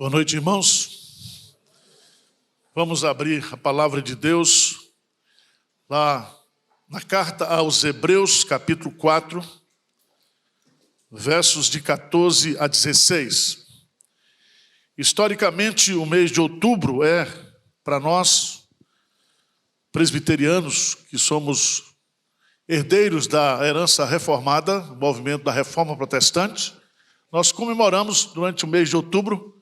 Boa noite, irmãos. Vamos abrir a palavra de Deus lá na carta aos Hebreus, capítulo 4, versos de 14 a 16. Historicamente, o mês de outubro é, para nós, presbiterianos, que somos herdeiros da herança reformada, o movimento da Reforma Protestante, nós comemoramos durante o mês de outubro,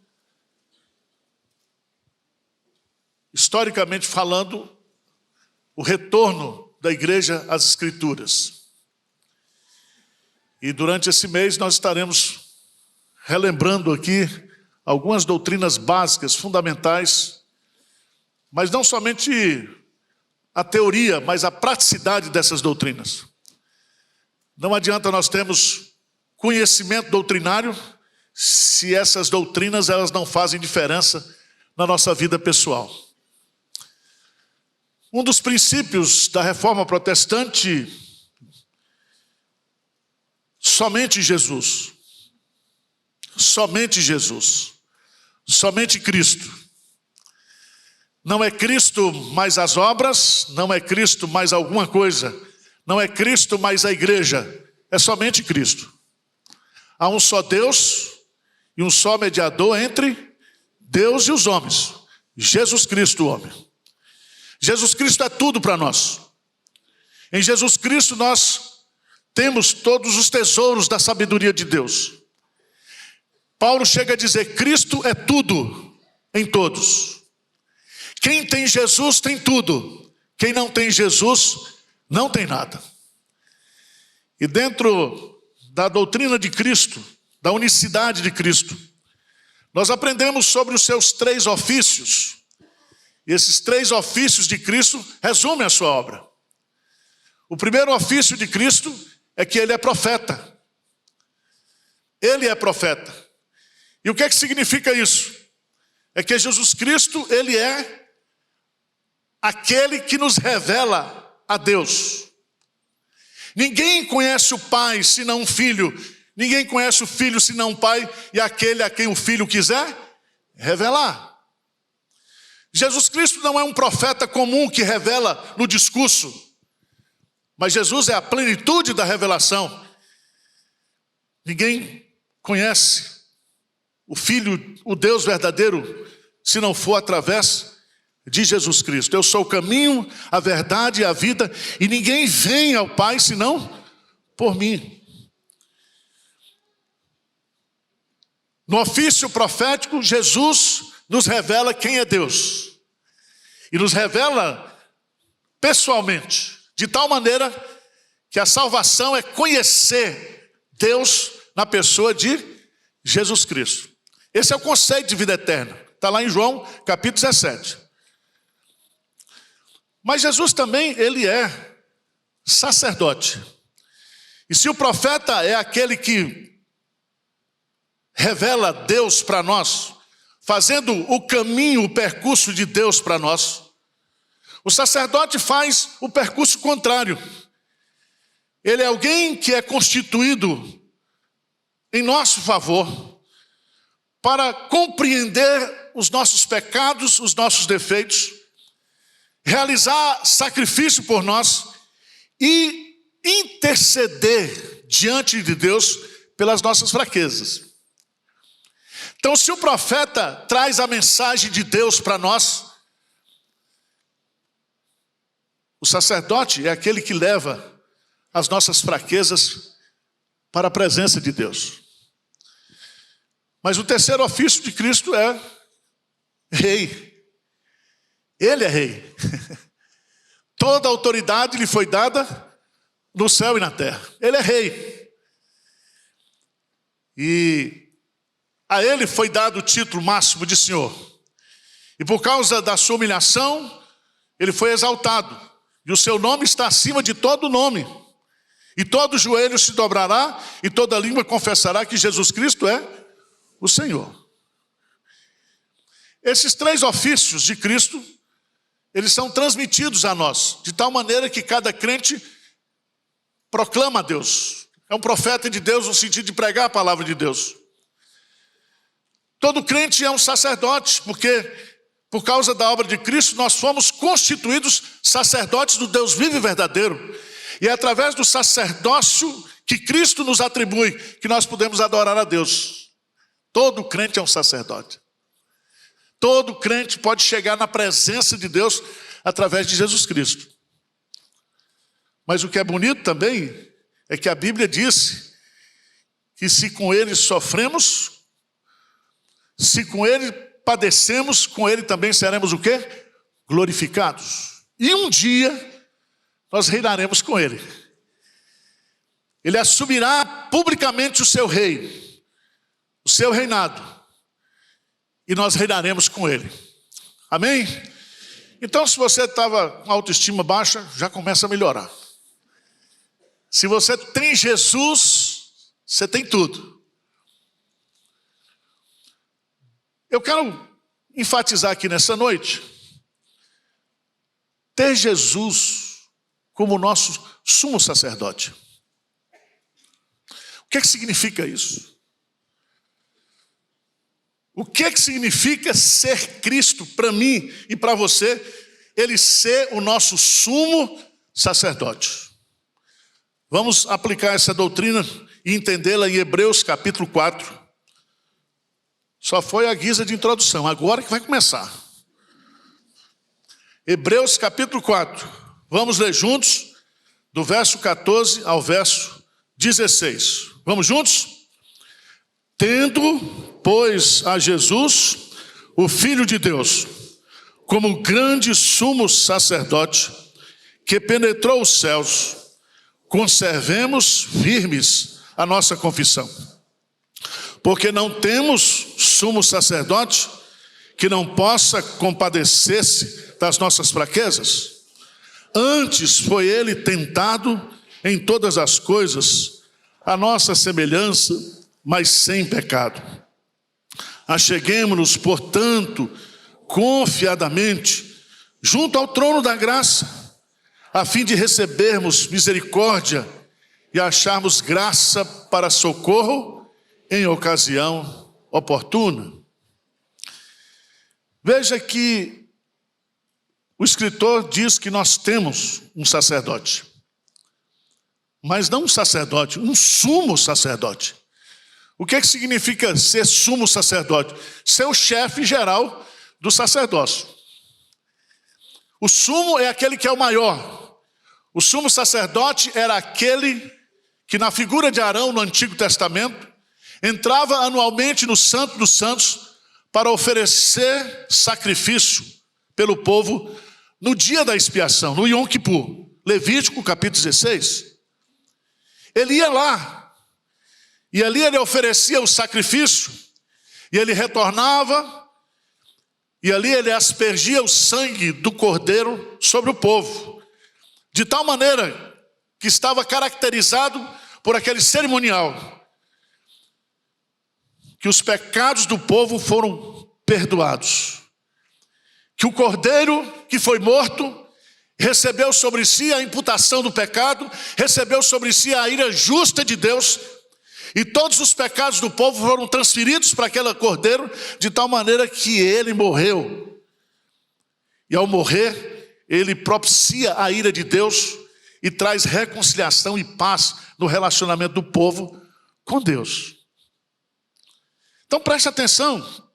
historicamente falando, o retorno da igreja às Escrituras. E durante esse mês nós estaremos relembrando aqui algumas doutrinas básicas, fundamentais, mas não somente a teoria, mas a praticidade dessas doutrinas. Não adianta nós termos conhecimento doutrinário se essas doutrinas elas não fazem diferença na nossa vida pessoal. Um dos princípios da Reforma Protestante, somente Jesus, somente Jesus, somente Cristo. Não é Cristo mais as obras, não é Cristo mais alguma coisa, não é Cristo mais a igreja, é somente Cristo. Há um só Deus e um só mediador entre Deus e os homens, Jesus Cristo, o homem. Jesus Cristo é tudo para nós. Em Jesus Cristo nós temos todos os tesouros da sabedoria de Deus. Paulo chega a dizer, Cristo é tudo em todos. Quem tem Jesus tem tudo. Quem não tem Jesus não tem nada. E dentro da doutrina de Cristo, da unicidade de Cristo, nós aprendemos sobre os seus 3 ofícios. E esses 3 ofícios de Cristo resumem a sua obra. O primeiro ofício de Cristo é que ele é profeta. Ele é profeta. E o que é que significa isso? É que Jesus Cristo, ele é aquele que nos revela a Deus. Ninguém conhece o Pai senão o Filho. Ninguém conhece o Filho senão o Pai e aquele a quem o Filho quiser revelar. Jesus Cristo não é um profeta comum que revela no discurso, mas Jesus é a plenitude da revelação. Ninguém conhece o Filho, o Deus verdadeiro, se não for através de Jesus Cristo. Eu sou o caminho, a verdade e a vida, e ninguém vem ao Pai senão por mim. No ofício profético, Jesus nos revela quem é Deus. E nos revela pessoalmente, de tal maneira que a salvação é conhecer Deus na pessoa de Jesus Cristo. Esse é o conceito de vida eterna. Está lá em João, capítulo 17. Mas Jesus também, ele é sacerdote. E se o profeta é aquele que revela Deus para nós, fazendo o caminho, o percurso de Deus para nós, o sacerdote faz o percurso contrário. Ele é alguém que é constituído em nosso favor para compreender os nossos pecados, os nossos defeitos, realizar sacrifício por nós e interceder diante de Deus pelas nossas fraquezas. Então, se o profeta traz a mensagem de Deus para nós, o sacerdote é aquele que leva as nossas fraquezas para a presença de Deus. Mas o terceiro ofício de Cristo é rei. Ele é rei. Toda a autoridade lhe foi dada no céu e na terra. Ele é rei. E a ele foi dado o título máximo de Senhor. E por causa da sua humilhação, ele foi exaltado. E o seu nome está acima de todo nome. E todo joelho se dobrará e toda língua confessará que Jesus Cristo é o Senhor. Esses 3 ofícios de Cristo, eles são transmitidos a nós, de tal maneira que cada crente proclama a Deus. É um profeta de Deus no sentido de pregar a palavra de Deus. Todo crente é um sacerdote, porque por causa da obra de Cristo nós fomos constituídos sacerdotes do Deus vivo e verdadeiro. E é através do sacerdócio que Cristo nos atribui que nós podemos adorar a Deus. Todo crente é um sacerdote. Todo crente pode chegar na presença de Deus através de Jesus Cristo. Mas o que é bonito também é que a Bíblia diz que se com ele sofremos, se com ele padecemos, com ele também seremos o quê? Glorificados. E um dia nós reinaremos com ele. Ele assumirá publicamente o seu reino, o seu reinado, e nós reinaremos com ele. Amém? Então, se você estava com autoestima baixa, já começa a melhorar. Se você tem Jesus, você tem tudo. Eu quero enfatizar aqui nessa noite, ter Jesus como nosso sumo sacerdote. O que significa isso? O que significa ser Cristo para mim e para você? Ele ser o nosso sumo sacerdote. Vamos aplicar essa doutrina e entendê-la em Hebreus capítulo 4. Só foi a guisa de introdução, agora que vai começar. Hebreus capítulo 4. Vamos ler juntos, do verso 14 ao verso 16. Vamos juntos? Tendo, pois, a Jesus, o Filho de Deus, como grande sumo sacerdote, que penetrou os céus, conservemos firmes a nossa confissão. Porque não temos sumo sacerdote que não possa compadecer-se das nossas fraquezas. Antes foi ele tentado em todas as coisas, a nossa semelhança, mas sem pecado. Acheguemo-nos, portanto, confiadamente, junto ao trono da graça, a fim de recebermos misericórdia e acharmos graça para socorro em ocasião oportuna. Veja que o escritor diz que nós temos um sacerdote, mas não um sacerdote, um sumo sacerdote. O que significa ser sumo sacerdote? Ser o chefe geral do sacerdócio. O sumo é aquele que é o maior. O sumo sacerdote era aquele que, na figura de Arão no Antigo Testamento, entrava anualmente no Santo dos Santos para oferecer sacrifício pelo povo no dia da expiação, no Yom Kippur. Levítico capítulo 16. Ele ia lá, e ali ele oferecia o sacrifício, e ele retornava, e ali ele aspergia o sangue do cordeiro sobre o povo, de tal maneira que estava caracterizado por aquele cerimonial, que os pecados do povo foram perdoados, que o cordeiro que foi morto recebeu sobre si a imputação do pecado, recebeu sobre si a ira justa de Deus, e todos os pecados do povo foram transferidos para aquele cordeiro, de tal maneira que ele morreu. E ao morrer, ele propicia a ira de Deus e traz reconciliação e paz no relacionamento do povo com Deus. Então preste atenção,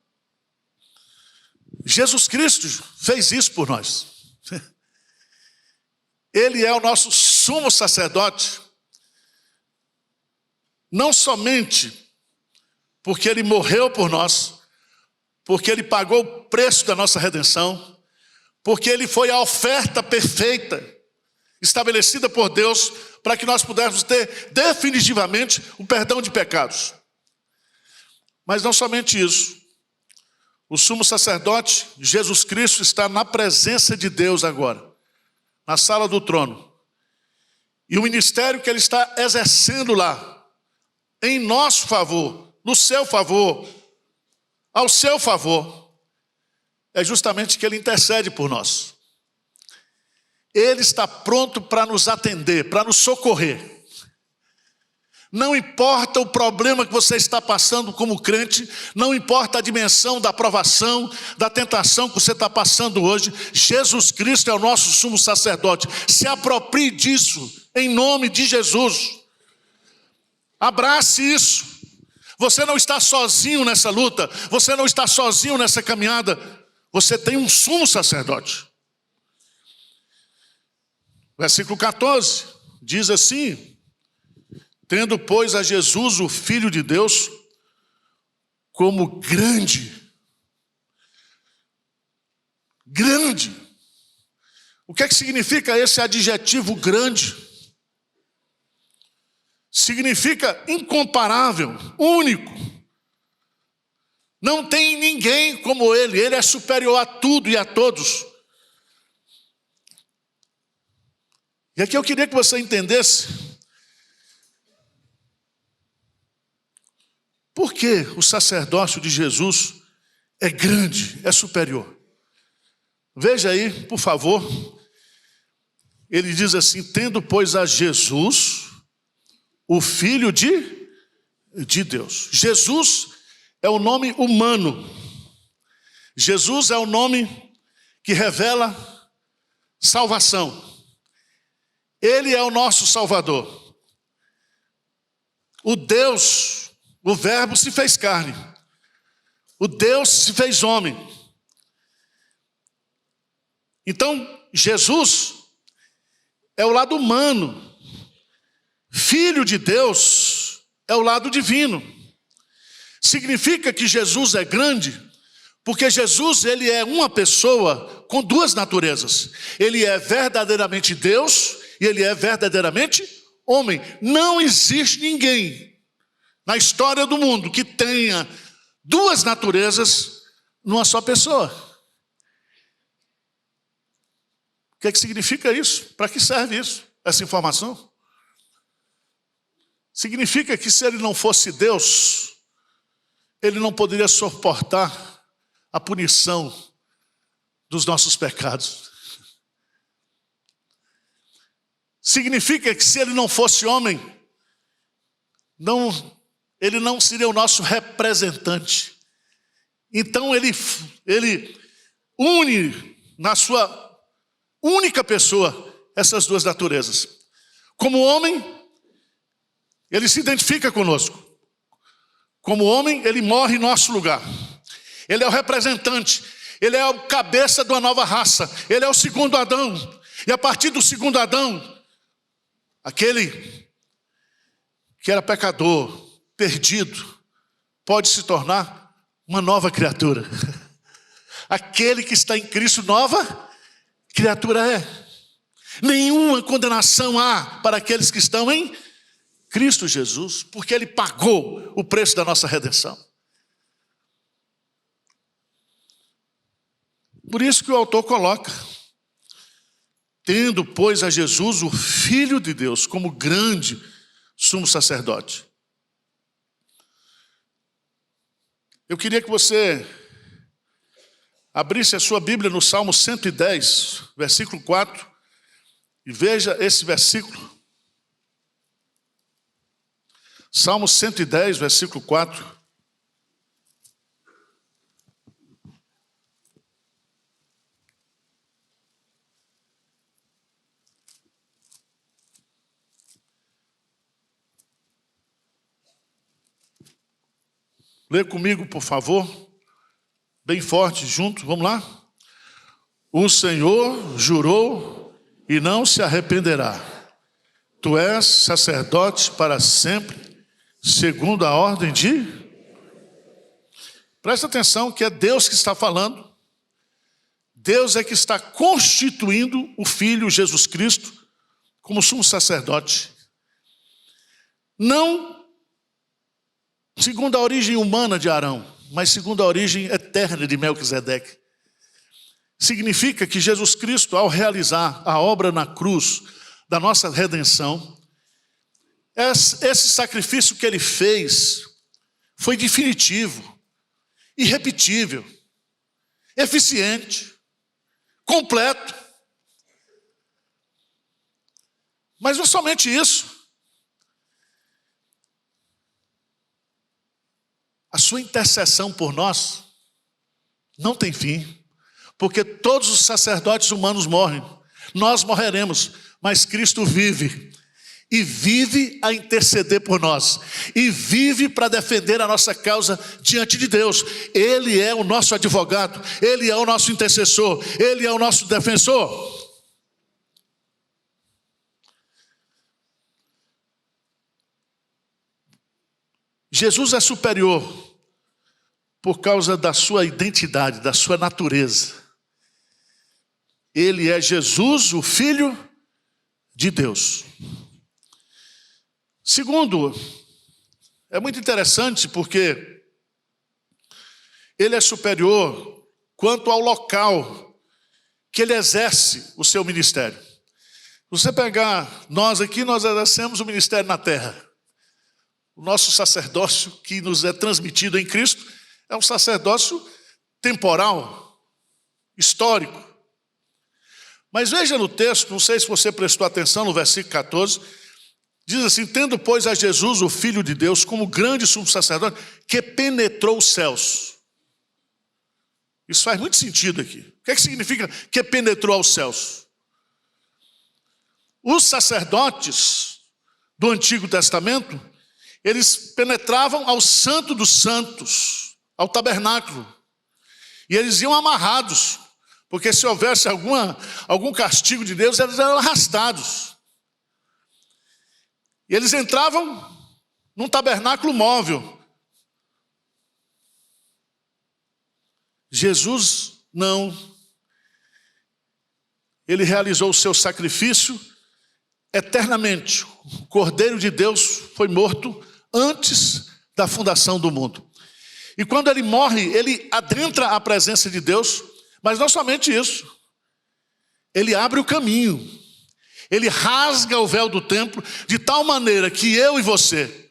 Jesus Cristo fez isso por nós. Ele é o nosso sumo sacerdote, não somente porque ele morreu por nós, porque ele pagou o preço da nossa redenção, porque ele foi a oferta perfeita, estabelecida por Deus, para que nós pudéssemos ter definitivamente o perdão de pecados. Mas não somente isso. O sumo sacerdote, Jesus Cristo, está na presença de Deus agora, na sala do trono. E o ministério que ele está exercendo lá, em nosso favor, no seu favor, ao seu favor, é justamente que ele intercede por nós. Ele está pronto para nos atender, para nos socorrer. Não importa o problema que você está passando como crente, não importa a dimensão da provação, da tentação que você está passando hoje, Jesus Cristo é o nosso sumo sacerdote. Se aproprie disso, em nome de Jesus. Abrace isso. Você não está sozinho nessa luta, você não está sozinho nessa caminhada, você tem um sumo sacerdote. Versículo 14, diz assim: tendo, pois, a Jesus, o Filho de Deus, como grande. Grande. O que é que significa esse adjetivo grande? Significa incomparável, único. Não tem ninguém como ele. Ele é superior a tudo e a todos. E aqui eu queria que você entendesse por que o sacerdócio de Jesus é grande, é superior. Veja aí, por favor. Ele diz assim: tendo, pois, a Jesus, o Filho de Deus. Jesus é o nome humano. Jesus é o nome que revela salvação. Ele é o nosso Salvador. O Deus, o Verbo se fez carne. O Deus se fez homem. Então, Jesus é o lado humano. Filho de Deus é o lado divino. Significa que Jesus é grande, porque Jesus, ele é uma pessoa com duas naturezas. Ele é verdadeiramente Deus e ele é verdadeiramente homem. Não existe ninguém na história do mundo que tenha duas naturezas numa só pessoa. O que é que significa isso? Para que serve isso? Essa informação? Significa que se ele não fosse Deus, ele não poderia suportar a punição dos nossos pecados. Significa que se ele não fosse homem, ele não seria o nosso representante. Então ele une na sua única pessoa essas duas naturezas. Como homem, ele se identifica conosco. Como homem, ele morre em nosso lugar. Ele é o representante. Ele é o cabeça de uma nova raça. Ele é o segundo Adão. E a partir do segundo Adão, aquele que era pecador, perdido, pode se tornar uma nova criatura. Aquele que está em Cristo, nova criatura é. Nenhuma condenação há para aqueles que estão em Cristo Jesus, porque ele pagou o preço da nossa redenção. Por isso que o autor coloca: tendo, pois, a Jesus, o Filho de Deus, como grande sumo sacerdote. Eu queria que você abrisse a sua Bíblia no Salmo 110, versículo 4, e veja esse versículo. Salmo 110, versículo 4. Lê comigo, por favor, bem forte, junto, vamos lá? O Senhor jurou e não se arrependerá. Tu és sacerdote para sempre, segundo a ordem de... Presta atenção que é Deus que está falando. Deus é que está constituindo o Filho Jesus Cristo como sumo sacerdote. Não segundo a origem humana de Arão, mas segundo a origem eterna de Melquisedeque. Significa que Jesus Cristo, ao realizar a obra na cruz da nossa redenção, esse sacrifício que ele fez foi definitivo, irrepetível, eficiente, completo. Mas não somente isso. A sua intercessão por nós não tem fim, porque todos os sacerdotes humanos morrem, nós morreremos, mas Cristo vive, e vive a interceder por nós, e vive para defender a nossa causa diante de Deus. Ele é o nosso advogado, Ele é o nosso intercessor, Ele é o nosso defensor. Jesus é superior por causa da sua identidade, da sua natureza. Ele é Jesus, o Filho de Deus. Segundo, é muito interessante porque ele é superior quanto ao local que ele exerce o seu ministério. Se você pegar nós aqui, nós exercemos o ministério na terra. O nosso sacerdócio que nos é transmitido em Cristo é um sacerdócio temporal, histórico. Mas veja no texto, não sei se você prestou atenção no versículo 14, diz assim: tendo, pois, a Jesus, o Filho de Deus, como grande sumo sacerdote, que penetrou os céus. Isso faz muito sentido aqui. O que significa que penetrou aos céus? Os sacerdotes do Antigo Testamento, eles penetravam ao Santo dos Santos, ao tabernáculo, e eles iam amarrados, porque se houvesse algum castigo de Deus, eles eram arrastados. E eles entravam num tabernáculo móvel. Jesus não. Ele realizou o seu sacrifício eternamente. O Cordeiro de Deus foi morto antes da fundação do mundo. E quando ele morre, ele adentra a presença de Deus, mas não somente isso. Ele abre o caminho. Ele rasga o véu do templo de tal maneira que eu e você,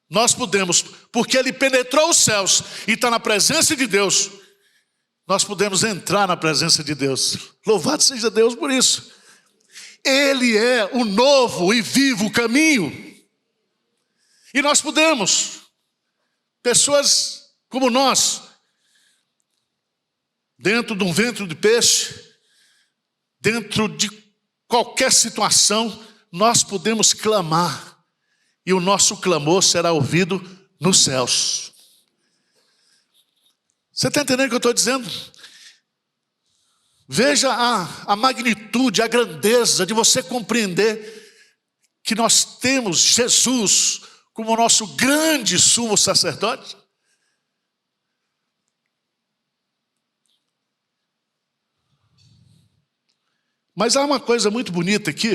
nós podemos, porque ele penetrou os céus e está na presença de Deus, nós podemos entrar na presença de Deus. Louvado seja Deus por isso. Ele é o novo e vivo caminho. E nós podemos, pessoas como nós, dentro de um ventre de peixe, dentro de qualquer situação, nós podemos clamar, e o nosso clamor será ouvido nos céus. Você está entendendo o que eu estou dizendo? Veja a magnitude, a grandeza de você compreender que nós temos Jesus como nosso grande sumo sacerdote. Mas há uma coisa muito bonita aqui.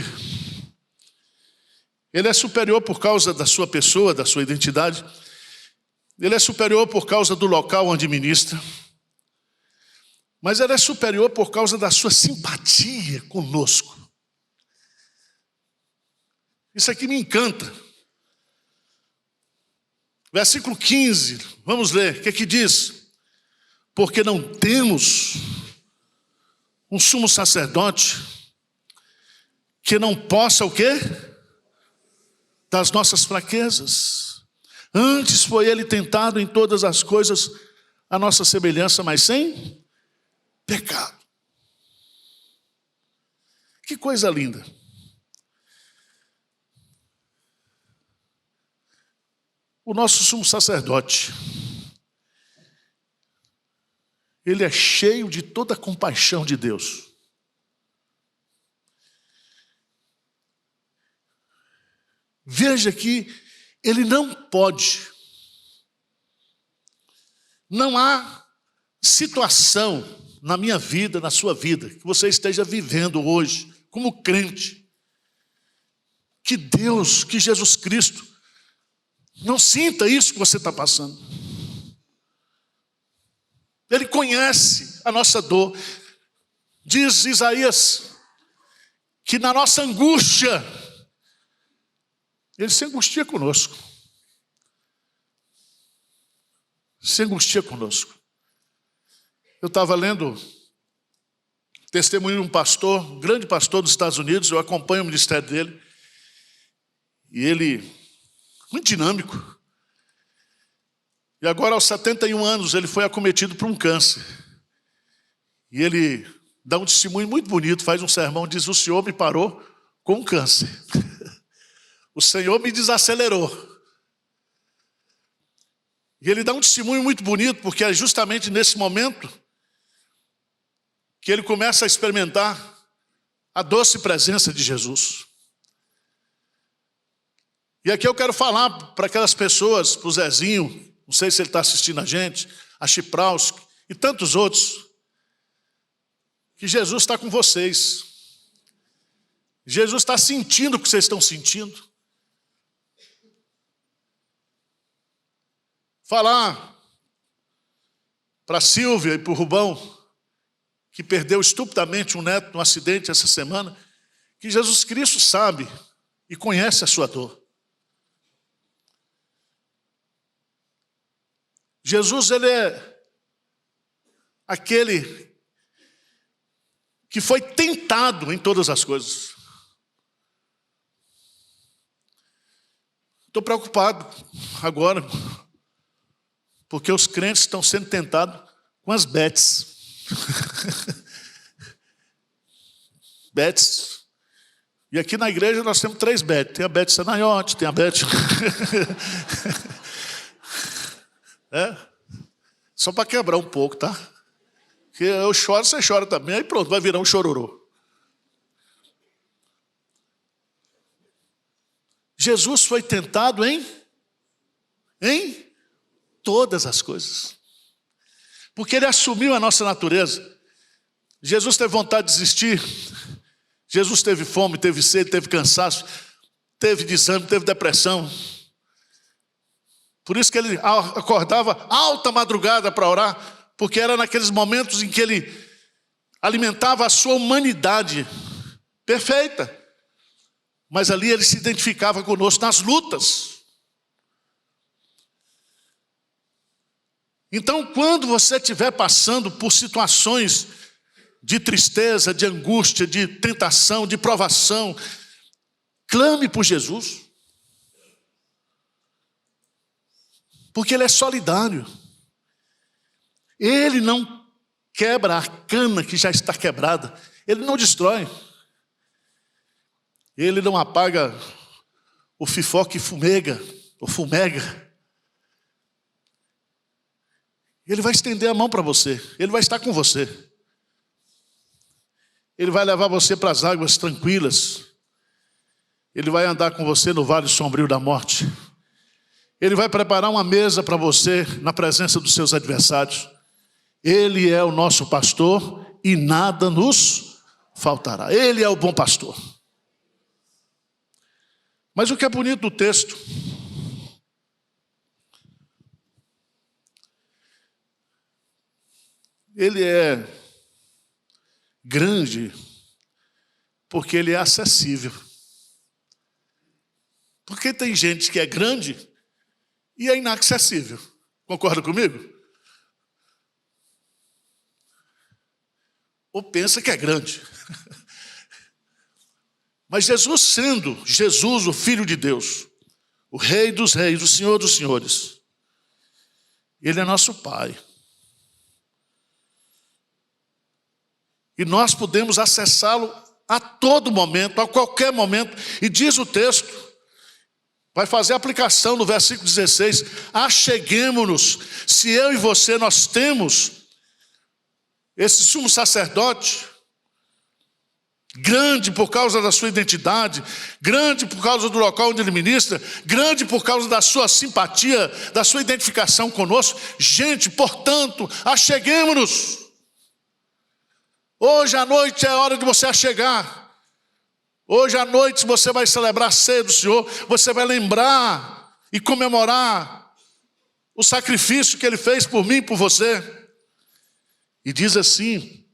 Ele é superior por causa da sua pessoa, da sua identidade. Ele é superior por causa do local onde ministra. Mas ele é superior por causa da sua simpatia conosco. Isso aqui me encanta. Versículo 15, vamos ler. O que é que diz? Porque não temos um sumo sacerdote que não possa o quê? Das nossas fraquezas. Antes foi ele tentado em todas as coisas a nossa semelhança, mas sem pecado. Que coisa linda. O nosso sumo sacerdote, ele é cheio de toda a compaixão de Deus. Veja que ele não pode. Não há situação na minha vida, na sua vida, que você esteja vivendo hoje, como crente, que Deus, que Jesus Cristo, não sinta isso que você está passando. Ele conhece a nossa dor. Diz Isaías que na nossa angústia, ele se angustia conosco. Se angustia conosco. Eu estava lendo testemunho de um pastor, um grande pastor dos Estados Unidos, eu acompanho o ministério dele, e ele, muito dinâmico, E agora, aos 71 anos, ele foi acometido por um câncer. E ele dá um testemunho muito bonito, faz um sermão, diz: o Senhor me parou com um câncer. O Senhor me desacelerou. E ele dá um testemunho muito bonito, porque é justamente nesse momento que ele começa a experimentar a doce presença de Jesus. E aqui eu quero falar para aquelas pessoas, para o Zezinho, não sei se ele está assistindo a gente, a Chiprauski e tantos outros, que Jesus está com vocês. Jesus está sentindo o que vocês estão sentindo. Falar para a Silvia e para o Rubão, que perdeu estupidamente um neto num acidente essa semana, que Jesus Cristo sabe e conhece a sua dor. Jesus, ele é aquele que foi tentado em todas as coisas. Estou preocupado agora, porque os crentes estão sendo tentados com as betes. Betes. E aqui na igreja nós temos 3 betes. Tem a Bete Sanaiote, tem a Bete... Só para quebrar um pouco, tá? Porque eu choro, você chora também, aí pronto, vai virar um chororô. Jesus foi tentado em todas as coisas. Porque ele assumiu a nossa natureza. Jesus teve vontade de desistir. Jesus teve fome, teve sede, teve cansaço, teve desânimo, teve depressão. Por isso que ele acordava alta madrugada para orar, porque era naqueles momentos em que ele alimentava a sua humanidade perfeita. Mas ali ele se identificava conosco nas lutas. Então, quando você estiver passando por situações de tristeza, de angústia, de tentação, de provação, clame por Jesus. Porque ele é solidário. Ele não quebra a cana que já está quebrada. Ele não destrói. Ele não apaga o fifó que fumega, ou fumega. Ele vai estender a mão para você. Ele vai estar com você. Ele vai levar você para as águas tranquilas. Ele vai andar com você no vale sombrio da morte. Ele vai preparar uma mesa para você na presença dos seus adversários. Ele é o nosso pastor e nada nos faltará. Ele é o bom pastor. Mas o que é bonito do texto, ele é grande porque ele é acessível. Porque tem gente que é grande e é inacessível. Concorda comigo? Ou pensa que é grande. Mas Jesus, sendo Jesus, o Filho de Deus, o Rei dos Reis, o Senhor dos Senhores, Ele é nosso Pai. E nós podemos acessá-lo a todo momento, a qualquer momento. E diz o texto, vai fazer a aplicação no versículo 16, acheguemo-nos. Se eu e você nós temos esse sumo sacerdote, grande por causa da sua identidade, grande por causa do local onde ele ministra, grande por causa da sua simpatia, da sua identificação conosco. Gente, portanto, acheguemo-nos. Hoje à noite é hora de você achegar. Hoje à noite você vai celebrar a ceia do Senhor, você vai lembrar e comemorar o sacrifício que Ele fez por mim e por você. E diz assim,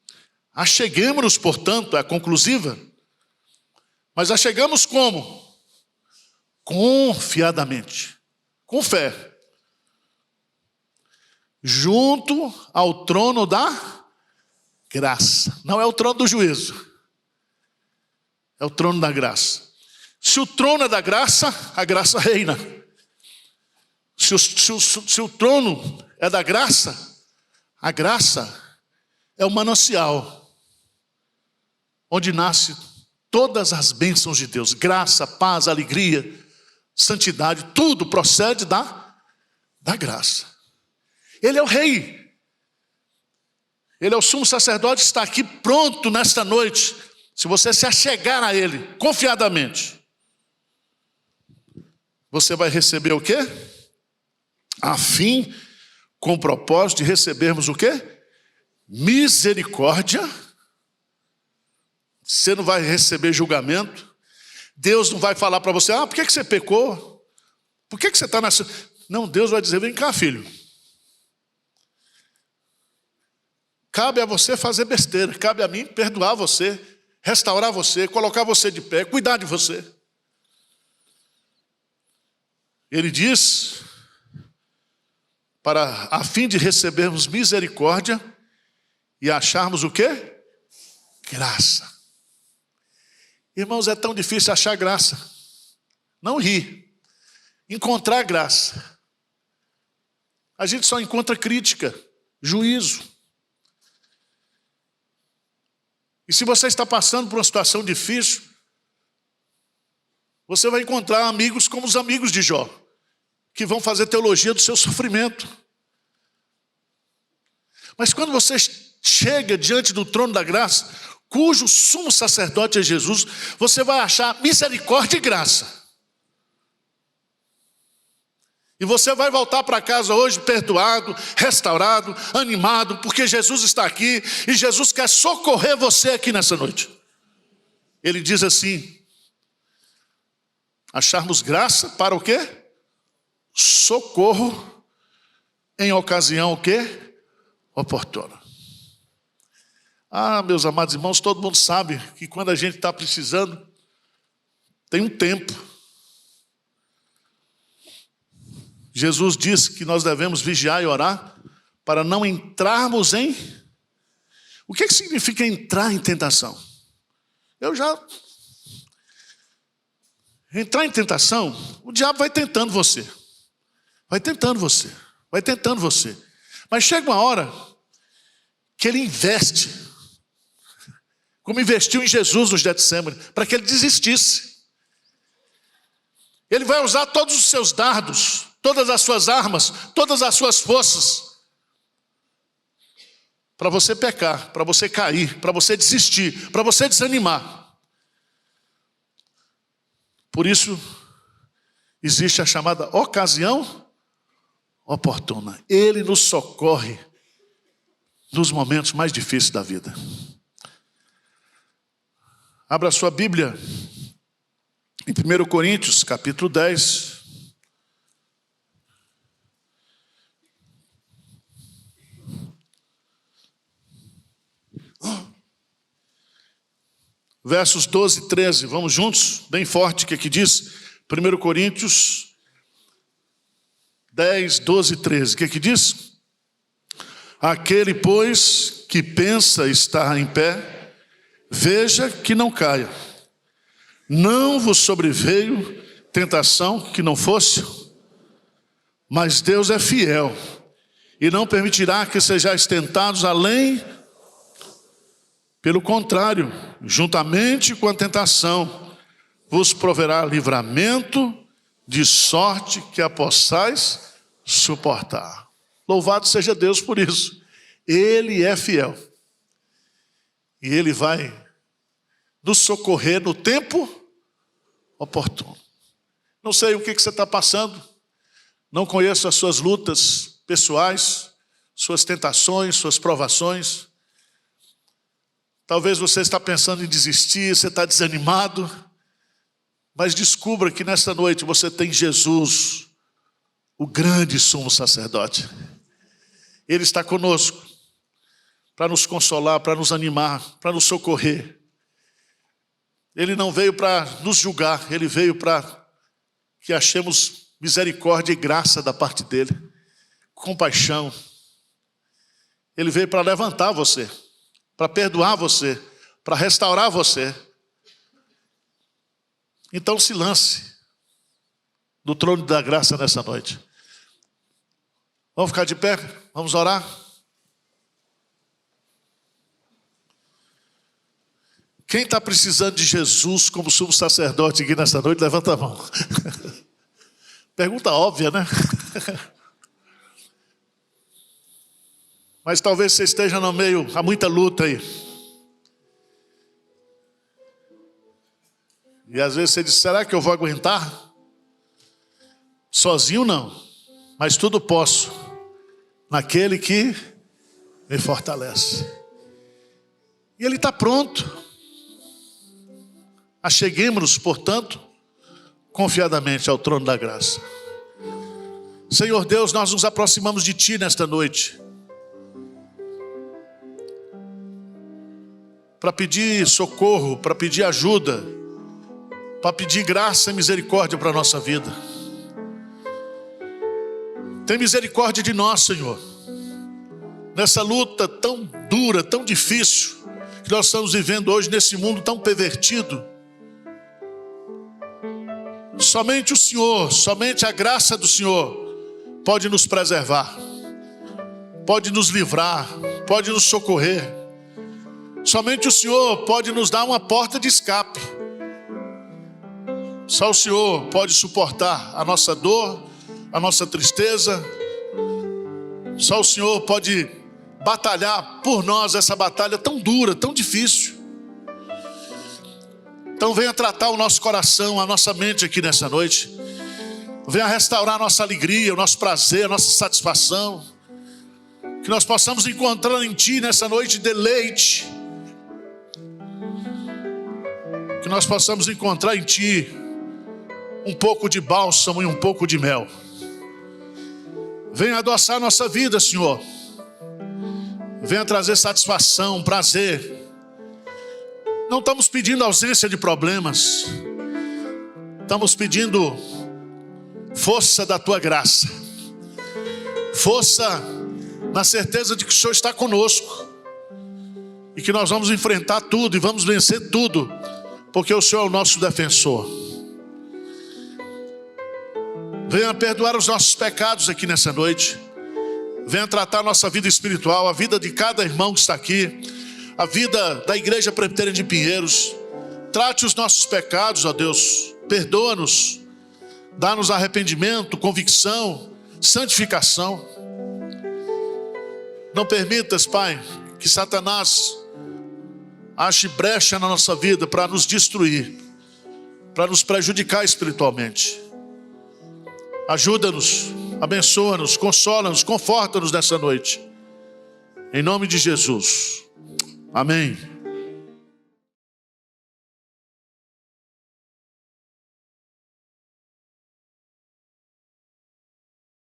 acheguemo-nos, portanto, é a conclusiva. Mas achegamos como? Confiadamente, com fé. Junto ao trono da graça. Não é o trono do juízo. É o trono da graça. Se o trono é da graça, a graça reina. Se Se o trono é da graça, a graça é o manancial onde nasce todas as bênçãos de Deus. Graça, paz, alegria, santidade, tudo procede da graça. Ele é o rei. Ele é o sumo sacerdote, está aqui pronto nesta noite. Se você se achegar a ele, confiadamente, você vai receber o quê? A fim, com o propósito de recebermos o quê? Misericórdia. Você não vai receber julgamento. Deus não vai falar para você, por que você pecou? Por que você está nessa... Não, Deus vai dizer, vem cá, filho. Cabe a você fazer besteira, cabe a mim perdoar você, restaurar você, colocar você de pé, cuidar de você. Ele diz, a fim de recebermos misericórdia e acharmos o quê? Graça. Irmãos, é tão difícil achar graça. Não rir. Encontrar graça. A gente só encontra crítica, juízo. E se você está passando por uma situação difícil, você vai encontrar amigos como os amigos de Jó, que vão fazer teologia do seu sofrimento. Mas quando você chega diante do trono da graça, cujo sumo sacerdote é Jesus, você vai achar misericórdia e graça. E você vai voltar para casa hoje perdoado, restaurado, animado, porque Jesus está aqui e Jesus quer socorrer você aqui nessa noite. Ele diz assim, acharmos graça para o quê? Socorro em ocasião o quê? Oportuna. Meus amados irmãos, todo mundo sabe que quando a gente está precisando, tem um tempo. Jesus disse que nós devemos vigiar e orar para não entrarmos em... O que significa entrar em tentação? Entrar em tentação, o diabo vai tentando você. Vai tentando você. Vai tentando você. Mas chega uma hora que ele investe, como investiu em Jesus no Getsemane, para que ele desistisse. Ele vai usar todos os seus dardos, todas as suas armas, todas as suas forças, para você pecar, para você cair, para você desistir, para você desanimar. Por isso, existe a chamada ocasião oportuna. Ele nos socorre nos momentos mais difíceis da vida. Abra a sua Bíblia em 1 Coríntios, capítulo 10. Versos 12 e 13, vamos juntos? Bem forte, que aqui diz, 1 Coríntios 10, 12 e 13, que aqui diz? Aquele, pois, que pensa estar em pé, veja que não caia. Não vos sobreveio tentação que não fosse, mas Deus é fiel, e não permitirá que sejais tentados além. Pelo contrário, juntamente com a tentação, vos proverá livramento, de sorte que a possais suportar. Louvado seja Deus por isso. Ele é fiel. E Ele vai nos socorrer no tempo oportuno. Não sei o que você está passando. Não conheço as suas lutas pessoais, suas tentações, suas provações. Talvez você está pensando em desistir, você está desanimado. Mas descubra que nesta noite você tem Jesus, o grande sumo sacerdote. Ele está conosco para nos consolar, para nos animar, para nos socorrer. Ele não veio para nos julgar, Ele veio para que achemos misericórdia e graça da parte dEle, compaixão. Ele veio para levantar você, para perdoar você, para restaurar você. Então se lance do trono da graça nessa noite. Vamos ficar de pé? Vamos orar? Quem está precisando de Jesus como sumo sacerdote aqui nessa noite, levanta a mão. Pergunta óbvia, né? Mas talvez você esteja no meio, há muita luta aí. E às vezes você diz, será que eu vou aguentar? Sozinho não, mas tudo posso naquele que me fortalece. E Ele está pronto. Acheguemos-nos, portanto, confiadamente ao trono da graça. Senhor Deus, nós nos aproximamos de Ti nesta noite, para pedir socorro, para pedir ajuda, para pedir graça e misericórdia para a nossa vida. Tem misericórdia de nós, Senhor, nessa luta tão dura, tão difícil, que nós estamos vivendo hoje nesse mundo tão pervertido. Somente o Senhor, somente a graça do Senhor pode nos preservar, pode nos livrar, pode nos socorrer. Somente o Senhor pode nos dar uma porta de escape. Só o Senhor pode suportar a nossa dor, a nossa tristeza. Só o Senhor pode batalhar por nós essa batalha tão dura, tão difícil. Então venha tratar o nosso coração, a nossa mente aqui nessa noite. Venha restaurar a nossa alegria, o nosso prazer, a nossa satisfação. Que nós possamos encontrar em Ti nessa noite deleite. Que nós possamos encontrar em Ti um pouco de bálsamo e um pouco de mel. Venha adoçar a nossa vida, Senhor. Venha trazer satisfação, prazer. Não estamos pedindo ausência de problemas. Estamos pedindo força da Tua graça. Força na certeza de que o Senhor está conosco. E que nós vamos enfrentar tudo e vamos vencer tudo. Porque o Senhor é o nosso defensor. Venha perdoar os nossos pecados aqui nessa noite. Venha tratar a nossa vida espiritual, a vida de cada irmão que está aqui, a vida da Igreja Presbiteriana de Pinheiros. Trate os nossos pecados, ó Deus. Perdoa-nos. Dá-nos arrependimento, convicção, santificação. Não permitas, Pai, que Satanás ache brecha na nossa vida para nos destruir, para nos prejudicar espiritualmente. Ajuda-nos, abençoa-nos, consola-nos, conforta-nos nessa noite. Em nome de Jesus. Amém.